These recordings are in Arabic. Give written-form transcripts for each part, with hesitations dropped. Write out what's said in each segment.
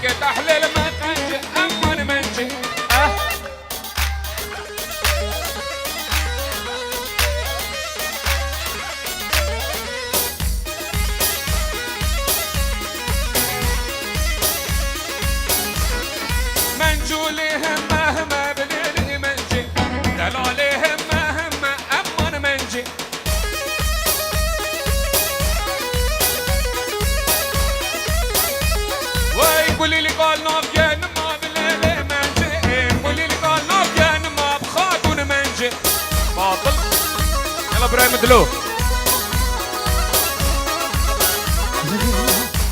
لقيت احلى لما قنجي اما منجي منجوليهم مهما بليلي منجي دلاليهم مهما اما منجي قولي لي قال نافيان ما بليلي منجي قولي لي قال نافيان ما بخاتون منجي باطل يلا ابراهيم دلو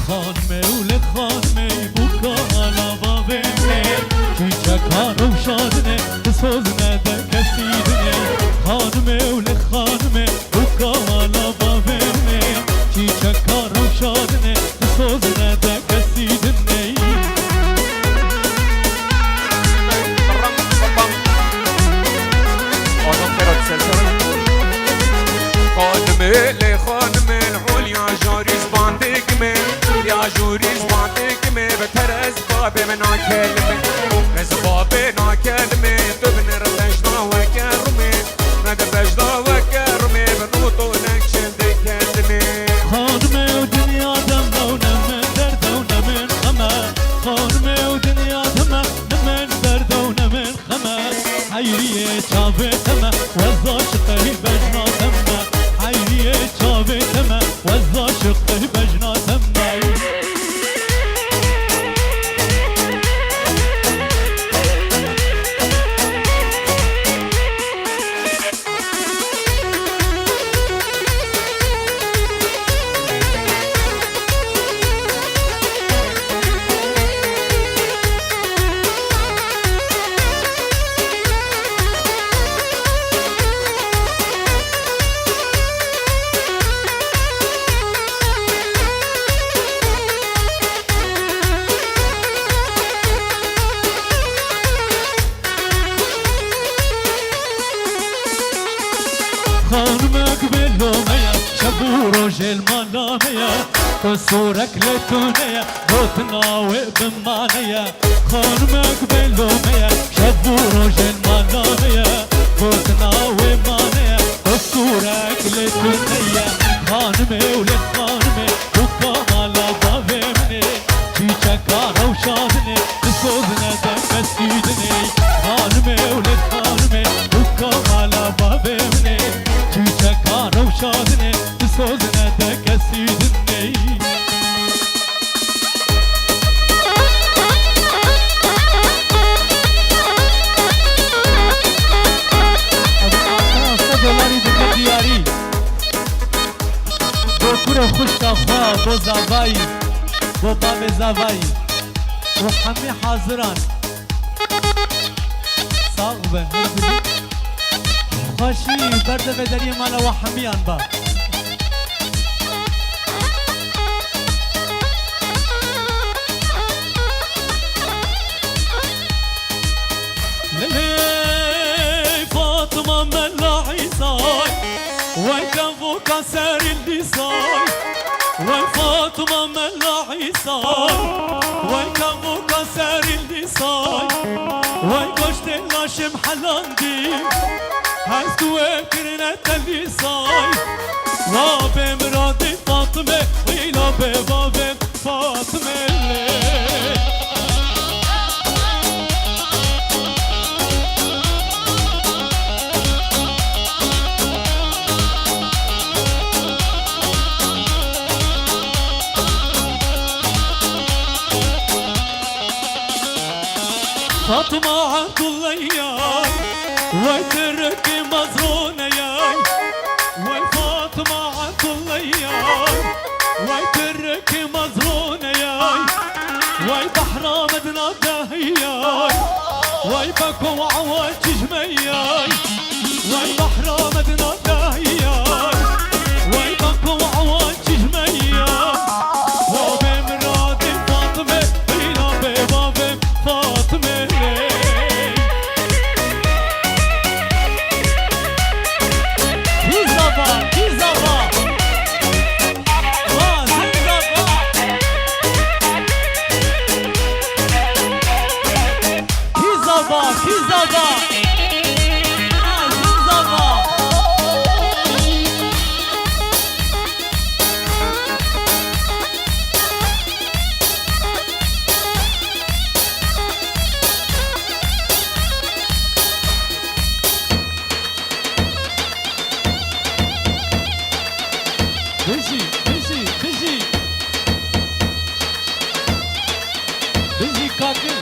خانمه ولد خانمه بوكا على بابنه چیچه کارو شادنه بسوزنه ده کسیدنه خانمه ولد خانمه بوکا على بابنه چیچه کارو شادنه بسوزنه ده کسیدنه خانمه لی خانمه العليا جاريز باندك من يا جوريز باندك من بترز بابي من كلمه رز بابي نا كلمه تبن رجنا وكرمه ند بجدا وكرمه بنوتو نكشن كلمه خانمه ودنيا دمنا من درد من خما خانمه ودنيا دمنا من درد من خما حيريه شافتما وزاشقه بجنا تما حيريه شافتما وزاشقه بجنا تما خانمك باللومية شبورو جيل مانامية تصورك لتونية بوتناوي بمانية خانمك باللومية شبورو جيل مانامية بوتناوي مانية تصورك لتونية خانمي ولد خانمي بوكا على بابي مني چيچه كارو شادني بسوزنه ده بسيدني خانمي ولد خانمي بوكا على بابي مني چیچه کارو شادنه بسوزنه ده کسیدنه $100 دیگه دیاری با کور خوشتا خواه با زوایی با بام زوایی و همه حاضران ساق به خوشی برده بدری مالا و حمیان با للي فاطمة ملا عيساي ويكفو كسر اللساي وفاطمة ملا عيساي ويكفو كسر اللساي ويقشت اللاشم حلاندي هستو كرنت اللساي لا بمرادي فاطمة ولا ببابم فاطمة اللي فاطمة عبد الله ياي وترك مزرونة ياي وفاطمة عبد الله ياي وترك مزرونة ياي وبحر مدنا دهياي وبكو عواج جمياي وبحر مدنا دهياي وبكو عواج جمياي وبمراد فاطمة إلى بباب فاطمة katil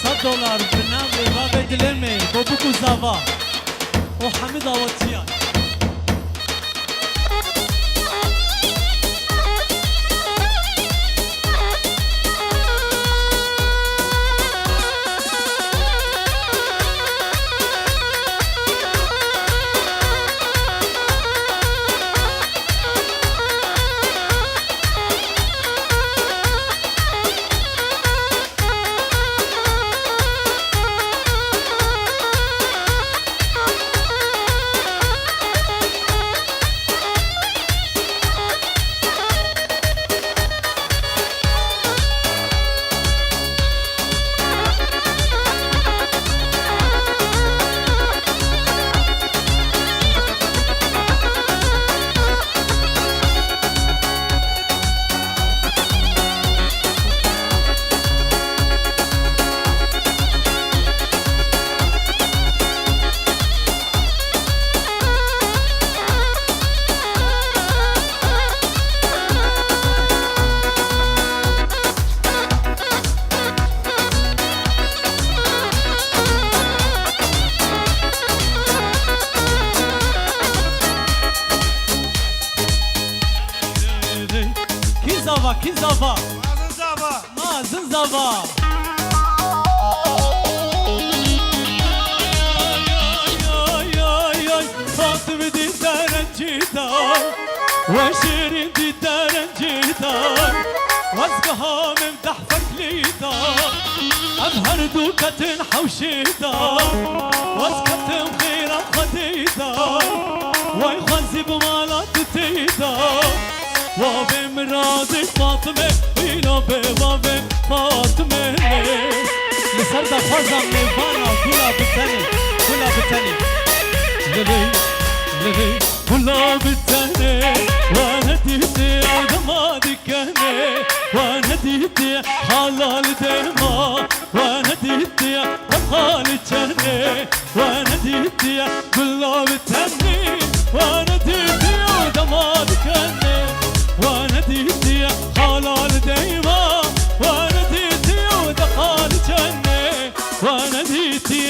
$100 بنام بابا دلمي بابوكو زافا وحمد آواتيان Kizava, Mazın Zava. Fatıma di terencida, ve şirin di terencida, vazgaha memdah faklida, أظهر دوكة حوشيدا واسكتم خيرا خديدا ويخزب مالات تيدا وبمرادي فاطمة إلى ببابي فاطمة لسردا خزم نيفانا كلا بالتاني كلا بالتاني للي كلا بالتاني وانا تهدي عدمادي كهني وانا تهدي حلال ديما وانا تهدي بقال جهني وانا تهدي كلا بالتاني وانا تهدي عدمادي كهني وانا تهدي حلال ديما وانا تهدي ودقال جهني وانا تهدي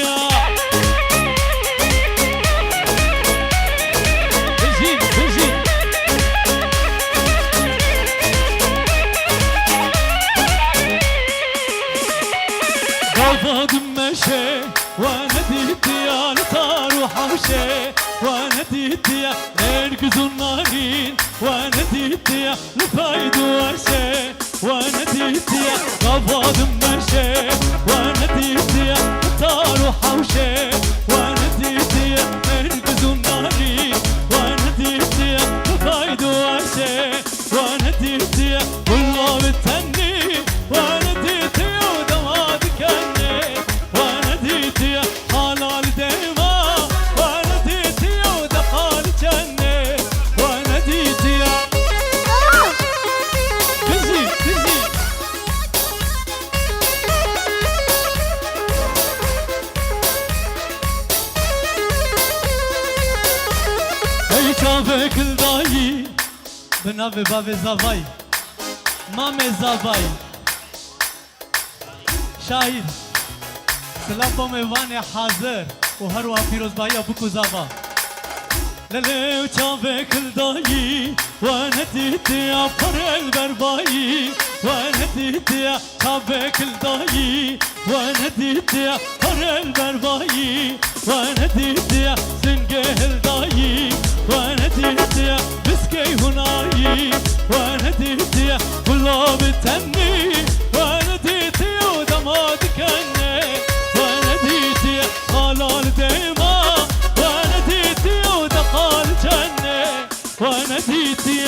وانا تهدي على طار وحوشي وانا تهدي نرقز النارين وانا تهدي لفايد وشي وانا تهدي غفاض مشي وانا تهدي طار وحوشي وانا تهدي نرقز النارين وانا تهدي لفايد وشي وانا تهدي والله بتهني وانا تهدي ودماد كني وانا تهدي حلال ديما وانا تهدي ودقال جني وانا تهدي تزي اي شافك الداي بنابي بابي زافاي مامي زافاي شاهد سلام میوان حاضر و هر وافیروز بایا بکو زاوا للی و چاوه کلدایی و ندیدی پر البربایی و ندیدی چاوه کلدایی و ندیدی پر البربایی و ندیدی سنگه هلدایی و ندیدی بسکی هنایی و ندیدی گلاب تنی و ندیدی و دماد کنی حلال ديما وانا تيتي ودقال جنة وانا تيتي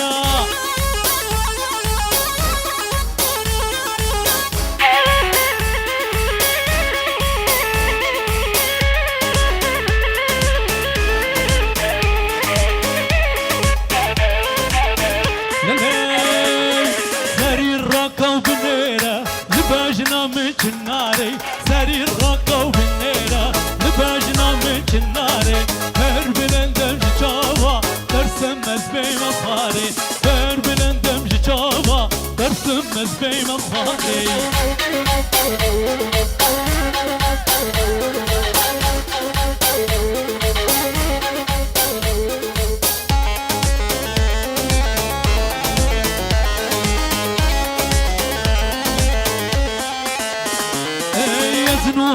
سرير ركا وبنيرة لباجنا من جناري سرير ركا وبنيرة لباجنا من جناري هربلندم جاوا ترسم مزبي مصاري هربلندم جاوا درسم مزبي مخاطي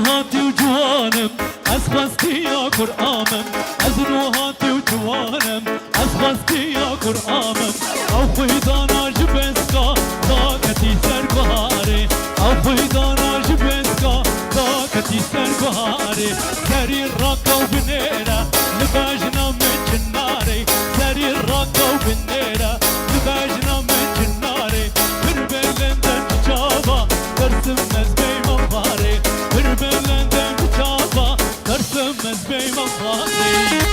هاتي وجوانم أسخستي يا قرآمم أزنو هاتي وجوانم أسخستي يا قرآمم أو خيدانا جبسكا طاقتي سرقهاري أو خيدانا جبسكا طاقتي سرقهاري سري الرقا وبنيرة لباجنا من جناري سري الرقا وبنيرة لباجنا من جناري بربلن جابا درسم مزبي مفاري بربلندن جابا درسم مزبي مفاري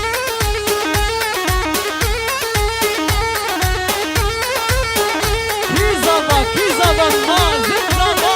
كيزابا مازن رابا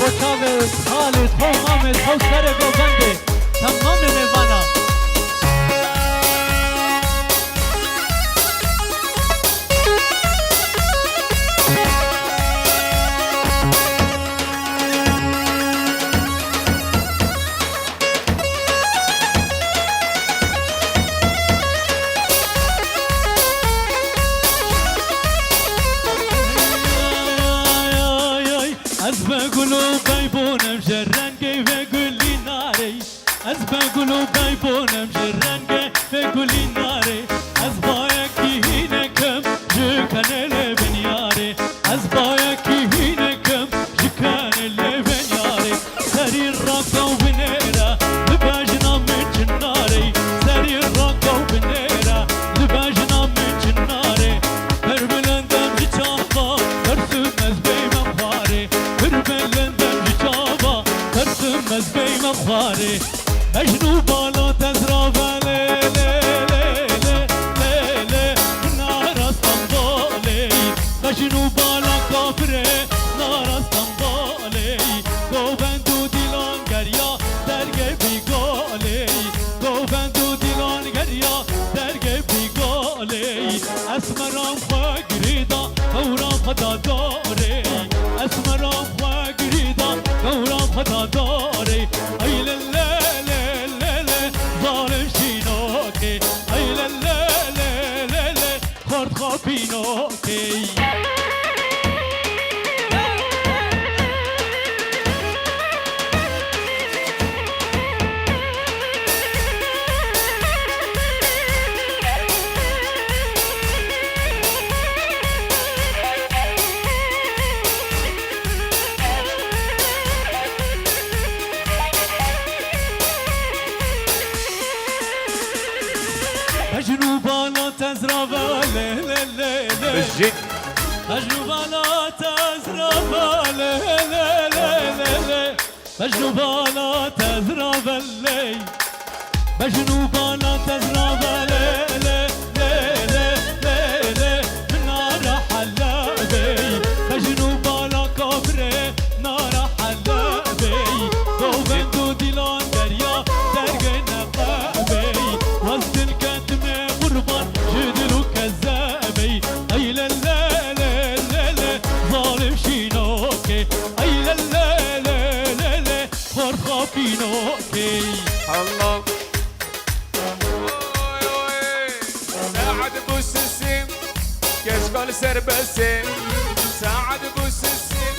بوشاوه خالد خو حامد خو سر گوبنده تمام نوانا از بگلو بیبونم جرنگی و گلی ناری از بگلو بیبونم جرنگی و گلی ناری از بایکی هینکم جکنه بنیاری از بایکی هینکم جکنه بنیاری سری راکا و بنیرا لباجنا من جناری سری راکا و بنیرا لباجنا من جناری بربلندم جچاقا درسم مزبی مخواری بربلندم جچاقا درسم مزبی مخواری مجنو بالا تزرابه مجنو بالا کافره نارستم بالی گوبندو دیلان گریا درگه بیگالی گوبندو دیلان گریا درگه بیگالی اسمرام خواه گریدا گورام خدا داره اسمرام خواه گریدا گورام خدا داره ای لله ظالم شینوکی ای لله خورد خوابینوکی مجنوبانا تزرابا بالجد مجنوبانا تزرابا مجنوبانا تزرابا مجنوبانا تزرابا من نار حلابي مجنوبانا كبري نار حلابي دوبندو ديلان دريا درگه نقابي وسط الكتمة قربان جدلو كذابي اي لا ظالم شينوكي اي لا خور خافينوكي الله ساعد بوس السم كشكال سربسي ساعد بوس السم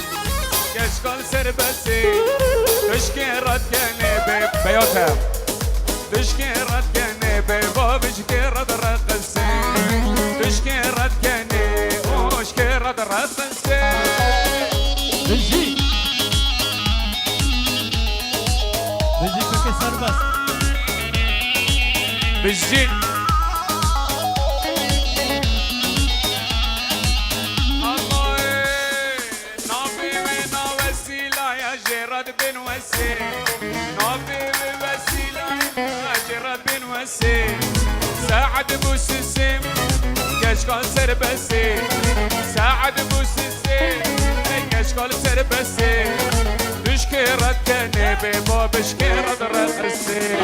كشكال سربسي تشكيرات كنبي بيوتها تشكيرات كنبي بابشكيرات رقصي تشكيرات كنبي وشكيرات رقصي بجي كسر بس بالجن الله نافي من وسيلة يا جراد بن وسيلة بسي نافي بوسيلة أجرب بنوسي ساعد بوسسيم كشكال سربسي ساعد بوسسيم كشكال سربسي بشكيرت كني ببابش كيرت رقصي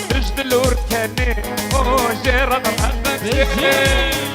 تجد الورد كني وجيرت رقصي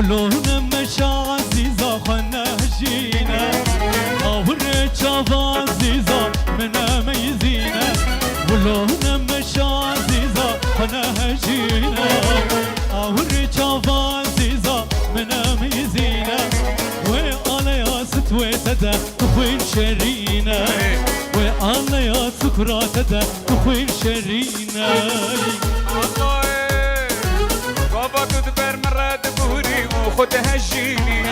ولون مش عزيزة خنا هجينا أوريك عزيزة منا ميزينا ولون مش عزيزة خنا هجينا أوريك عزيزة منا ميزينا وأنا يا ستوي تدا تخوين شرينا وأنا يا سكرة تدا تخوين شرينا بابا تدبر مرات بوري وخد هجيني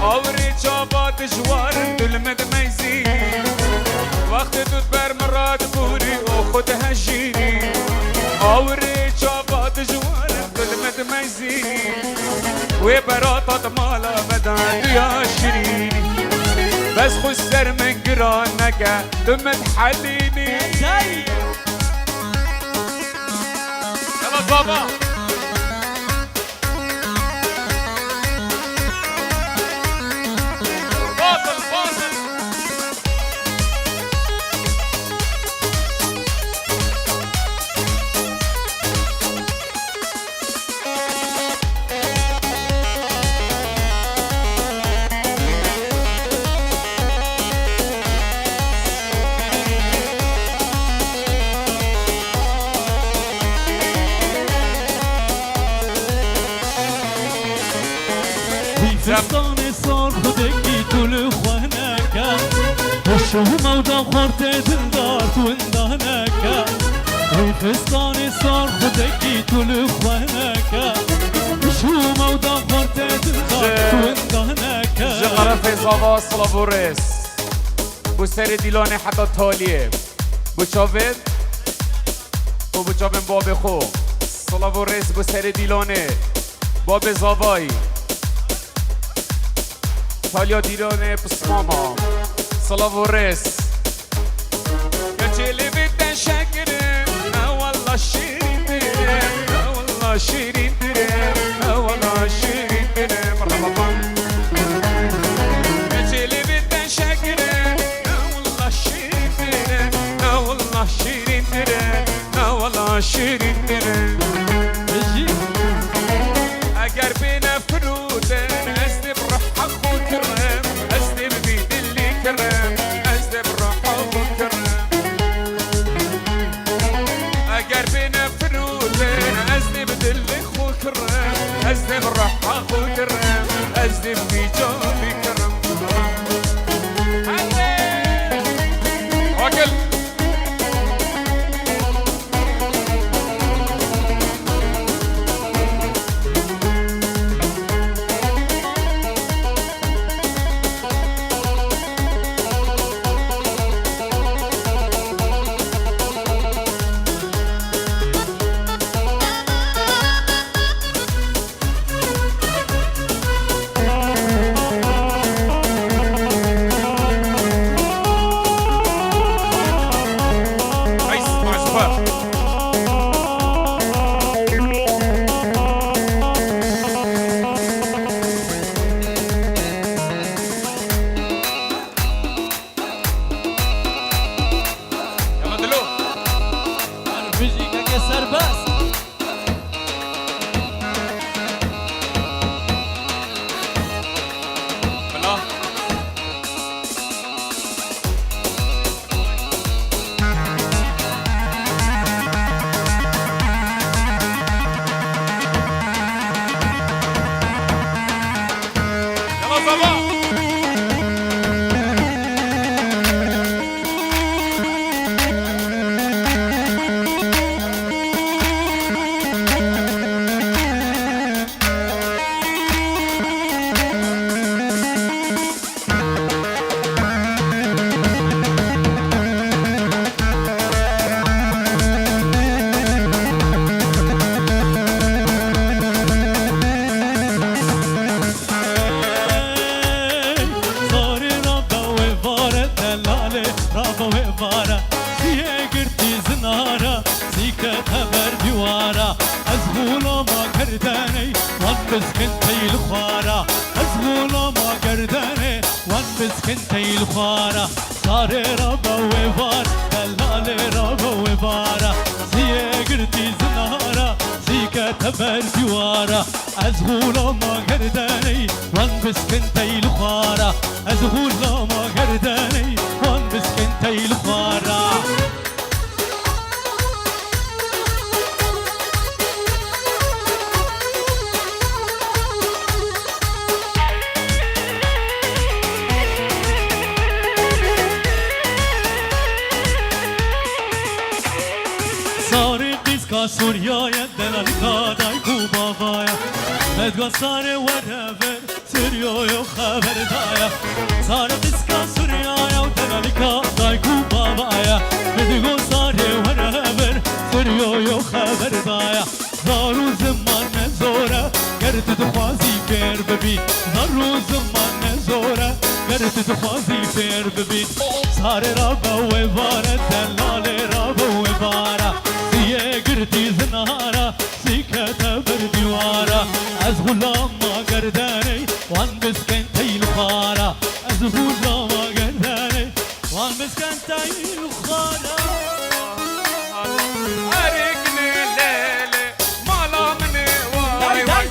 أوري شابات جوار تلمد ميزيني وقت تدبر مرات بوري وخد هجيني أوري شابات جوار تلمد ميزيني وبراطة مالا بدأت يا شيريني بس خسر من قرانك تمد حليني يلا بابا فستاني صار خدكي طول اخوانك وشو موضع خورت دندارت وندهنك فستاني صار خدكي طول اخوانك وشو موضع خورت دندارت وندهنك جغرة في زابا سلافوريس بو سر دیلانه حتی تالیه بو چاوید و بو چاوین باب خو سلافوريس بو سر دیلانه باب زابایی تالیا دیلانه پس ماما سلافوريس کچلی بیتن شکره نه والله شیرین دیره نه والله شیرین دیره نه والله شیرین دیره مرحبا کچلی بیتن شکره نه والله شیرین دیره نه والله شیرین دیره نه والله شیرین دیره اگر بین فرودن استی بروح حق و کرم استی ببید اللي كرم استی گردنی وان بسکن تیل خوارا از غلام گردنی وان بسکن تیل خوارا ساره را بوار دلال را بوارا زیه گردی زنارا زیکه تبر دیوارا از غلام گردنی وان بسکن تیل خوارا از غلام گردنی وان بسکن تیل خوارا سوریای دلال کادای کوباوایا مدگا ساره ورهفر سریویو خبر دایا ساره دیسکا سوریایا دلال کادای کوباوایا مدگا ساره ورهفر سریویو خبر دایا زارو زمان زوره گرد دخوازی فیر ببین زارو زمان زوره گرد دخوازی فیر ببین ساره را بوی باره دلال را بوی باره زیه گردی زنارا زیکه تبر دیوارا از غلام گردنی وان بسکن تیل خوارا از غلام گردنی وان بسکن تیل خوارا ارقني ليلي مالا مني واي واي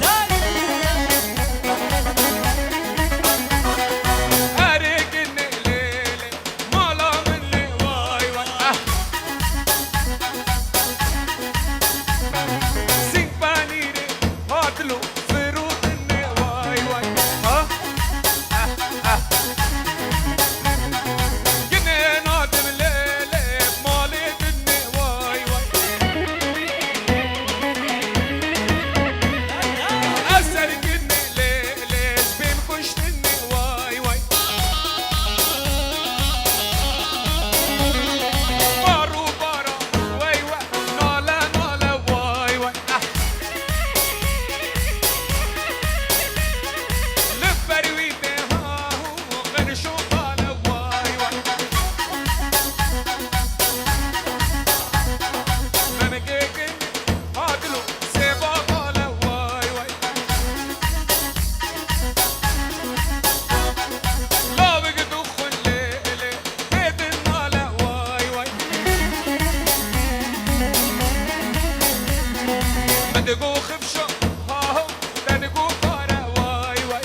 ارقني ليلي مالا مني واي واي سين بانيري هاتلو فرودني واي واي ها جنين هاتم ليلي مالي دني واي واي أسر جني ليلي بين خشتني واي واي بارو بارا واي واي نالا نالا واي واي لفرويتي هاهو غير شو طالع واي واي أنا جيكن هاتلو سيبا طالع واي واي لا بقى دخل ليلي بيت النالة واي واي مدقو خبشة هاهو دنقو طارة واي واي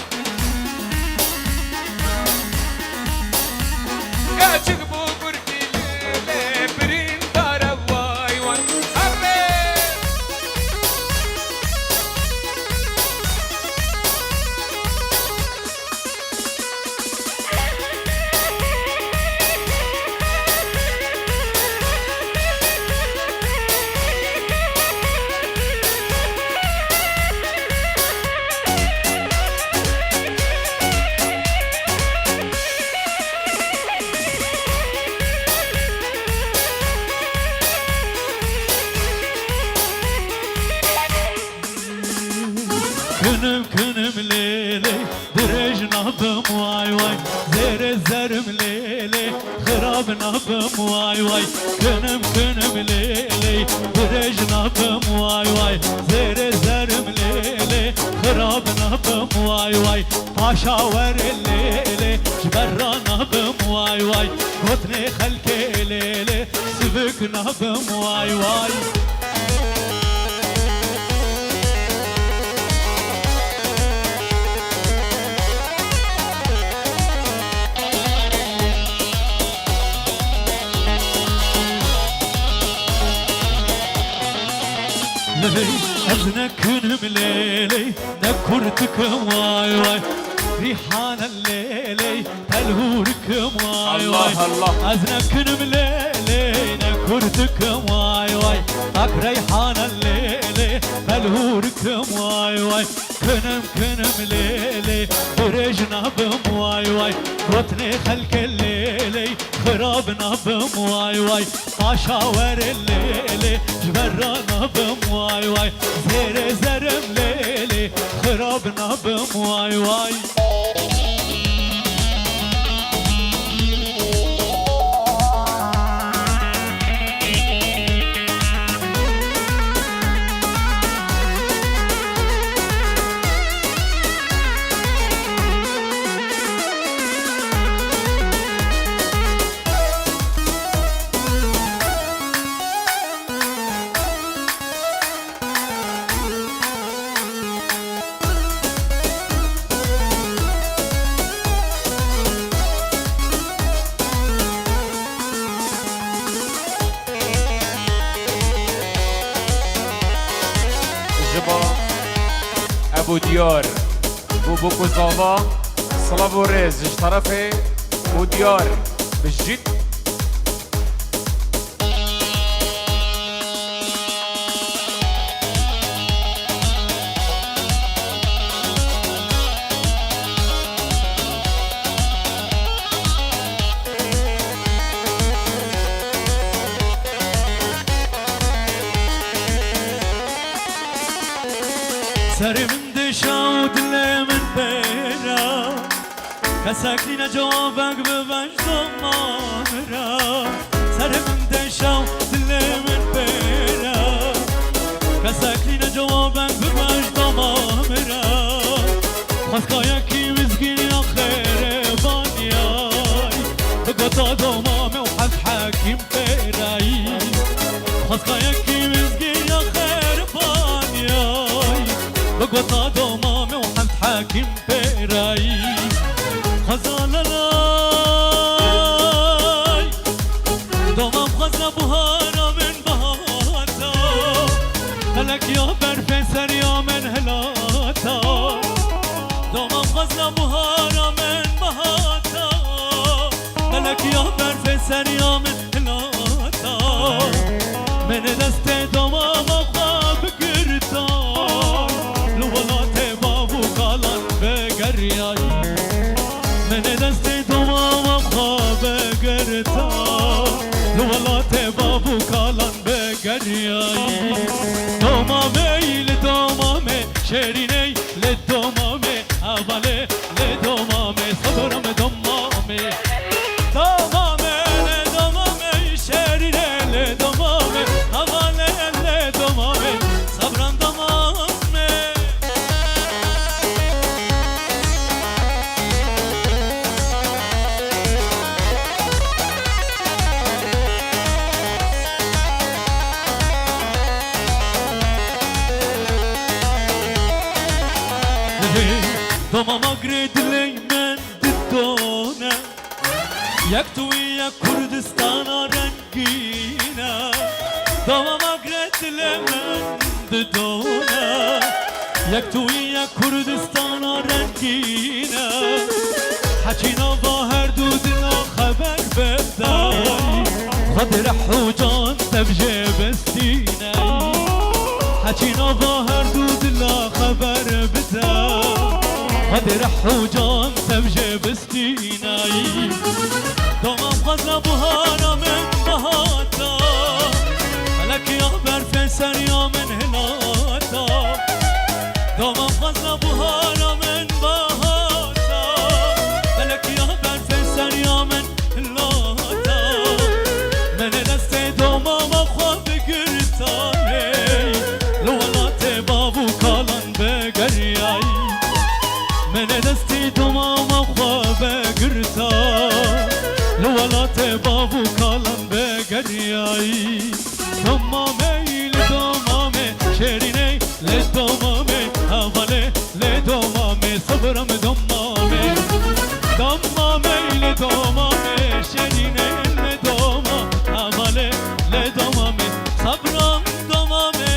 قاعد بو بركي ليلي برين دارة واي واي أبي كنم ليلي درج نبم واي واي زير الزرم ليلي خراب نبم واي واي كنم ليلي درج نبم واي واي زير الزرم ليلي خراب نبم واي واي عشاور الليلي جبرا نبم واي واي قطني خلكي ليلي سبك نبم واي واي ليلي أزنكنم ليلي نكرتكم واي واي ريحان الليلي تلهوركم واي واي الله. أزنكنم ليلي نكرتكم واي واي أك ريحان الليلي تلهوركم واي واي كنم ليلي برجنا بم واي واي وطني خلق الليلي خرابنا بم واي واي عشاور الليلي جبرانا بم واي واي زير زرم ليلي خرابنا بم واي واي جبا ابو ديار بوبوكو زاوا صلابو ريز اش طرفي وديار بالجد سري من دشا ودلي من بيرا كساكلين جوابك ببنج ضمامرا سري من دشا ودلي من بيرا كساكلين جوابك ببنج ضمامرا خسكاياكي مسكين يا خير بانياي بقطع ضمامي وحد حاكم بيراي خسكاياكي مسكين يا خير بانياي بقطع ضمامي وحد حاكم بيراي خزاللاي ضمام خزا بهارا من بهاتا هلك يا برفسر يا من هلاتا ضمام خزا بهارا من بهاتا هلك يا برفسر يا من هلاتا من دست ضمام خواب گرتای لولات بابو کالان بگریای من دست ضمام خواب گرتای لولات بابو کالان بگریای ضمامه لضمامه شیرینه لضمامه اوله لضمامه صبرم ضمامه ضمامه لضمامه شیرینه لضمامه اوله لضمامه صبرم ضمامه ضمام قريد لي من ددونه یک توی یک کردستان رنگینه ضمام قريد لي من ددونه یک توی یک کردستان رنگینه حکینا با هر دو دلا خبر بدای خود رح و جان تبجه بستینه حکینا با هر دو دلا خبر بدای خود رح و جان تبجه بستینه ضمام خزنا بهارا من بهاتا هلك يا برفسر يا من هلاتا ضمام خزنا بهارا من بهاتا هلك يا برفسر يا من هلاتا من دست ضمام خواب گرتای لولات بابو کالان بگریای من دستی ضمام خواب گرتای لولات بابو کالان بگریای ضمامه لضمامه شیرینه لضمامه اوله لضمامه صبرم ضمامه ضمامه لضمامه شیرینه لضمامه اوله لضمامه صبرم ضمامه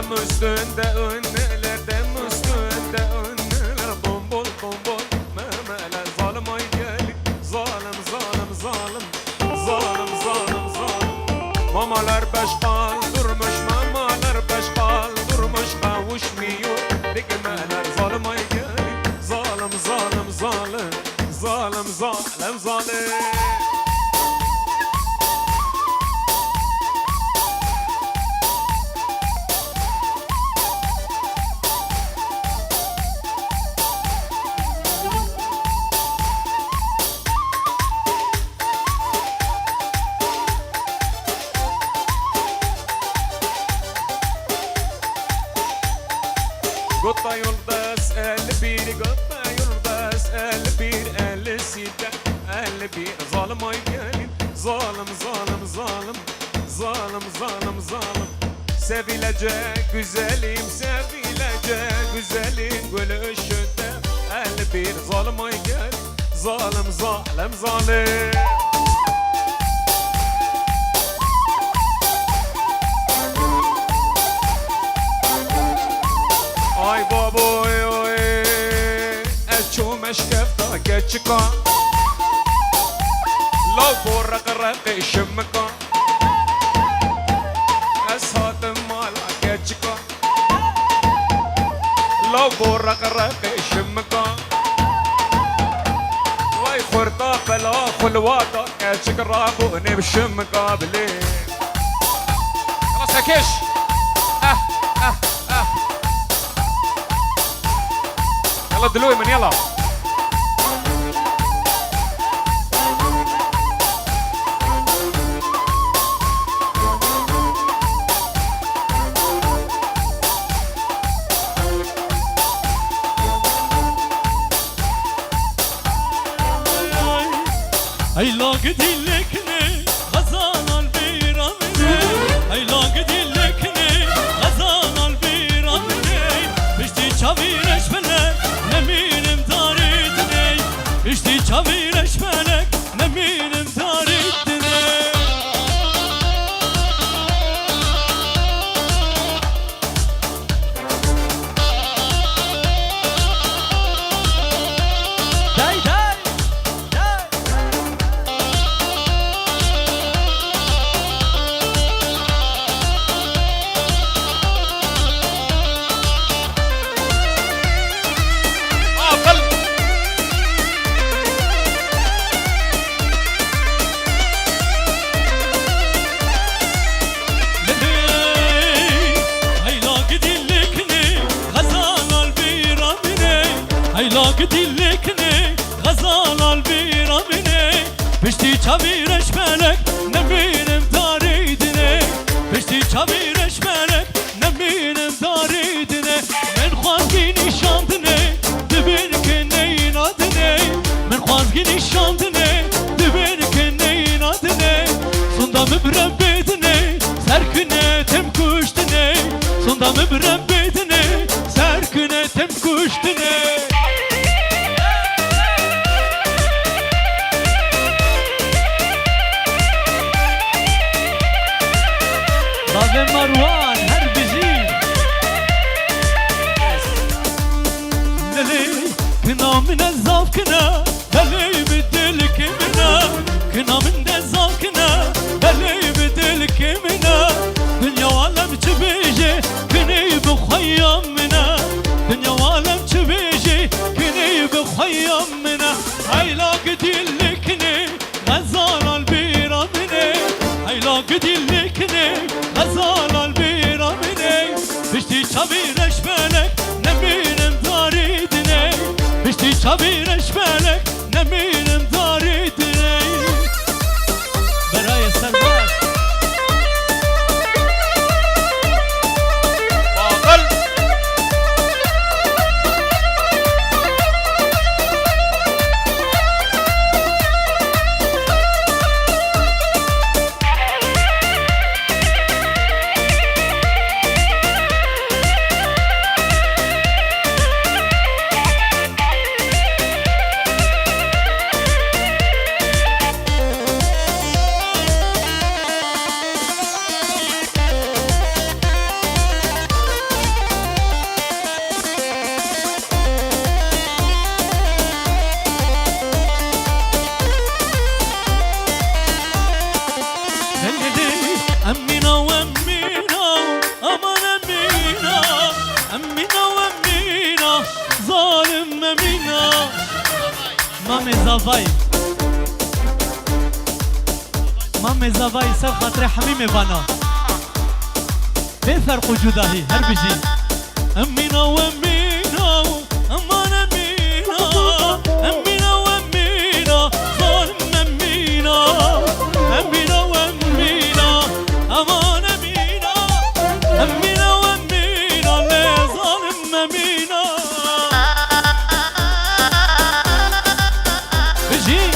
Dem üstünde ünlüler, dem üstünde ünlüler. Tombul tombul memeler, zalim ay gelin. Zalim zalim zalim, zalim zalim zalim. Mamalar beş kaldırmış, mamalar beş kaldırmış. Kavuşmuyor dikmeler, zalim ay gelin. Zalim zalim zalim, zalim zalim zalim. Gota yoldas 51, gota yoldas 51, 57, 51. Zalim ay gelin, zalim zalim zalim, zalim zalim zalim. Sevilecek güzelim, sevilecek güzelim gülüşünde 51. Zalim ay gelin, zalim zalim zalim. Ay baboy oy, eço meşkefta geçika. Lav borrak rakı şımka. Esadım mala geçika. Lav borrak rakı şımka. Vay fırta fela khulwata geçik rabu ne bşımka bile. خلاص هكش يلا دلوي من يلا Ay lagı dilekni Gazan al bir amine Ay lagı dilekni Gazan al bir amine Pişti çavir eşmelek Neminim taridine Pişti çavir eşmelek Neminim taridine Day day Lagı dilekni Gazal al bir amine Pişti çavir eşmelek Neminim taridine Pişti çavir eşmelek Neminim taridine Men khwazgi nişandine Dibin keneyin adine Men khwazgi nişandine Dibin keneyin adine Sunda mübrebbedine Serkine tem kuştine Sunda mübrebbedine Serkine tem kuştine Ve Marwan her bizi Lele kına mine zavkına Lele bedel kimina Kına mine zavkına Lele bedel kimina Dünya alem çibeje Kini bukhayyam mina Dünya alem çibeje Kini bukhayyam mina Hayla gidillikni Gazal al bir amine Hayla gidillikni Gazal al bir amine Pişti çavir eşmelek Neminim taridine Pişti çavir eşmelek Neminim taridine Berayet Serdaş Bakıl مامي زافاي مامي زافاي سر خاطر حميمي بانا بفرق وجودهي هر بجي أمينا وأمينا أمان أمينا أمينا وأمينا ظالم أمينا أمينا وأمينا أمان أمينا أمينا وأمينا ليه ظالم أمينا بجي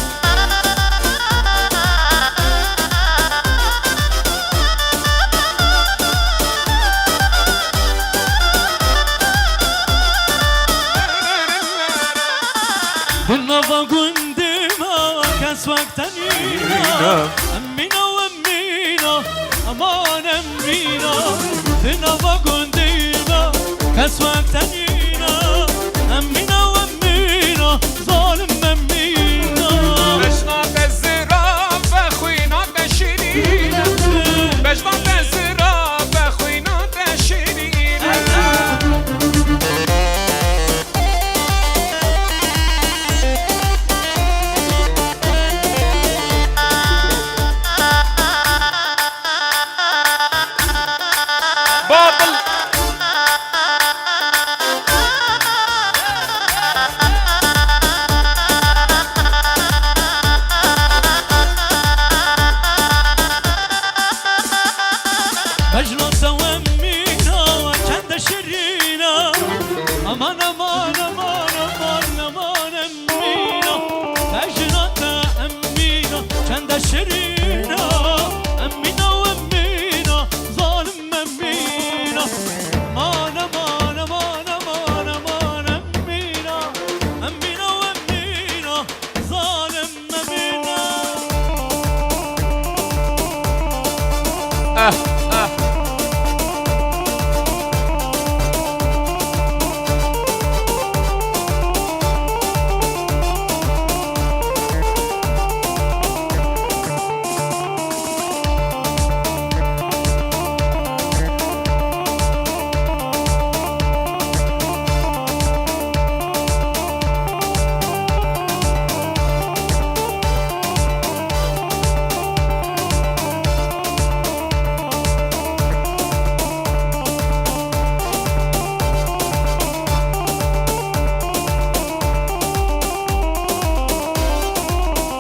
بالنظر قندمة كاس وقتنينا أمينا وأمينا أمان أمينا بالنظر قندمة كاس وقتنينا